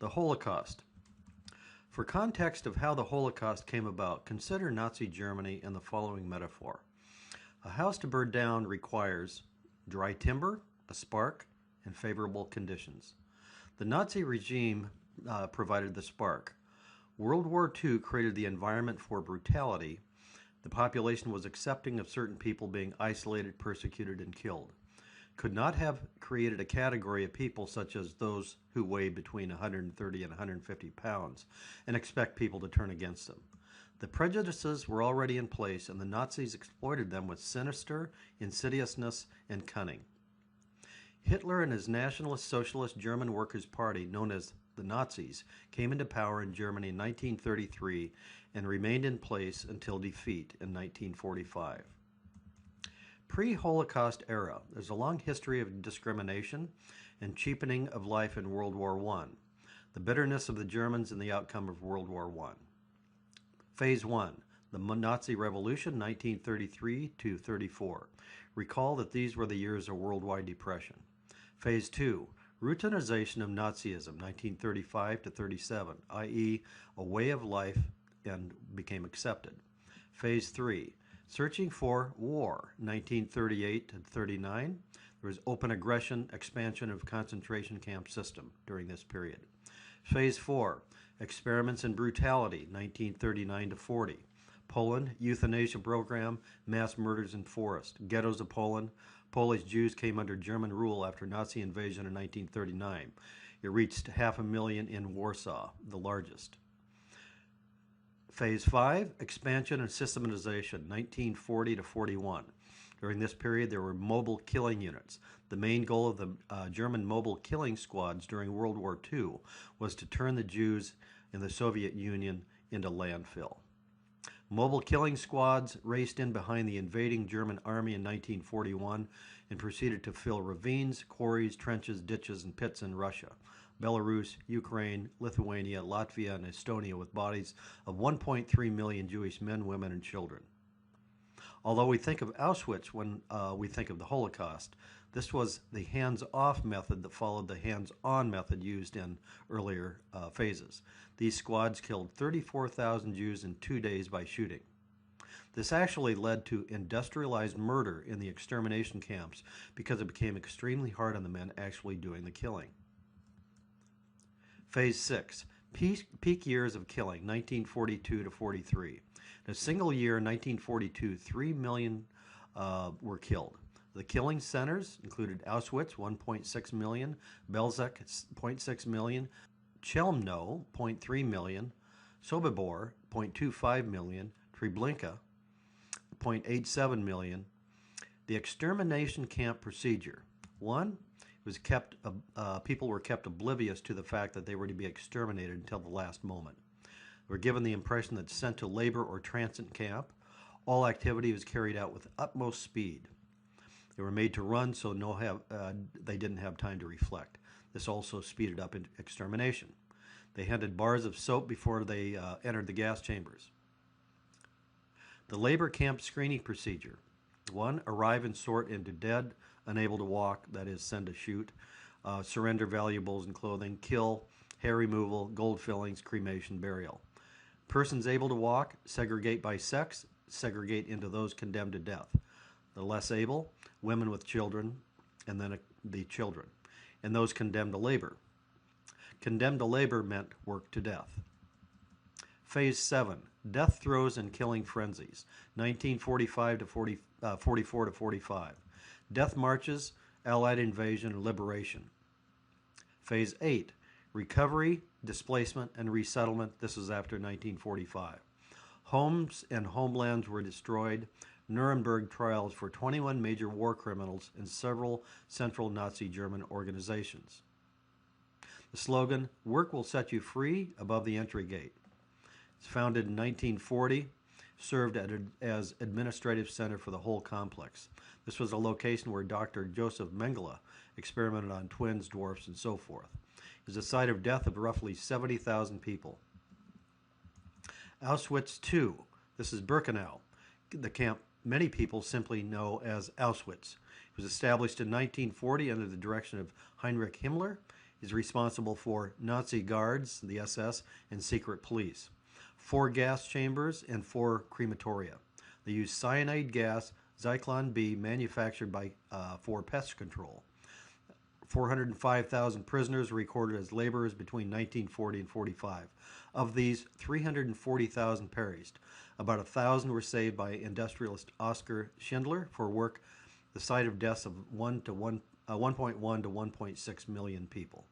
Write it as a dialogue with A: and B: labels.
A: The Holocaust. For context of how the Holocaust came about, consider Nazi Germany in the following metaphor. A house to burn down requires dry timber, a spark, and favorable conditions. The Nazi regime provided the spark. World War II created the environment for brutality. The population was accepting of certain people being isolated, persecuted, and killed. Could not have created a category of people such as those who weigh between 130 and 150 pounds and expect people to turn against them. The prejudices were already in place, and the Nazis exploited them with sinister insidiousness and cunning. Hitler and his Nationalist Socialist German Workers' Party, known as the Nazis, came into power in Germany in 1933 and remained in place until defeat in 1945. Pre-Holocaust era, there's a long history of discrimination and cheapening of life in World War I, the bitterness of the Germans and the outcome of World War I. Phase 1, the Nazi Revolution, 1933 to 34. Recall that these were the years of worldwide depression. Phase 2, routinization of Nazism, 1935 to 37, i.e. a way of life and became accepted. Phase 3, searching for war, 1938 to 39. There was open aggression, expansion of concentration camp system during this period. Phase 4, experiments in brutality, 1939 to 40. Poland, euthanasia program, mass murders in forest. Ghettos of Poland. Polish Jews came under German rule after Nazi invasion in 1939. It reached 500,000 in Warsaw, the largest. Phase 5, expansion and systematization, 1940 to 41. During this period, there were mobile killing units. The main goal of the German mobile killing squads during World War II was to turn the Jews in the Soviet Union into landfill. Mobile killing squads raced in behind the invading German army in 1941 and proceeded to fill ravines, quarries, trenches, ditches, and pits in Russia, Belarus, Ukraine, Lithuania, Latvia, and Estonia with bodies of 1.3 million Jewish men, women, and children. Although we think of Auschwitz when we think of the Holocaust, this was the hands-off method that followed the hands-on method used in earlier phases. These squads killed 34,000 Jews in 2 days by shooting. This actually led to industrialized murder in the extermination camps because it became extremely hard on the men actually doing the killing. Phase 6, peak years of killing, 1942 to 43. In a single year, 1942, 3 million were killed. The killing centers included Auschwitz, 1.6 million, Belzec, 0.6 million, Chelmno, 0.3 million, Sobibor, 0.25 million, Treblinka, 0.87 million. The extermination camp procedure. 1, people were kept oblivious to the fact that they were to be exterminated until the last moment. They were given the impression that sent to labor or transit camp, all activity was carried out with utmost speed. They were made to run so they didn't have time to reflect. This also speeded up extermination. They handed bars of soap before they entered the gas chambers. The labor camp screening procedure. 1, arrive and sort into dead, unable to walk, that is, send to shoot, surrender valuables and clothing, kill, hair removal, gold fillings, cremation, burial. Persons able to walk, segregate by sex, segregate into those condemned to death. The less able, women with children, and then the children, and those condemned to labor. Condemned to labor meant work to death. Phase 7, death throes and killing frenzies, 1945 to 44 to 45. Death marches, Allied invasion, and liberation. Phase 8, recovery, displacement, and resettlement. This is after 1945. Homes and homelands were destroyed. Nuremberg trials for 21 major war criminals and several central Nazi German organizations. The slogan, "Work will set you free," above the entry gate. It's founded in 1940, served as administrative center for the whole complex. This was a location where Dr. Joseph Mengele experimented on twins, dwarfs, and so forth. It was a site of death of roughly 70,000 people. Auschwitz II. This is Birkenau, the camp many people simply know as Auschwitz. It was established in 1940 under the direction of Heinrich Himmler is responsible for Nazi guards, the SS, and secret police, 4 gas chambers, and 4 crematoria. They used cyanide gas, Zyklon B, manufactured for pest control. 405,000 prisoners were recorded as laborers between 1940 and 45. Of these, 340,000 perished. About 1,000 were saved by industrialist Oskar Schindler for work the site of deaths of 1.1 to 1.6 million people.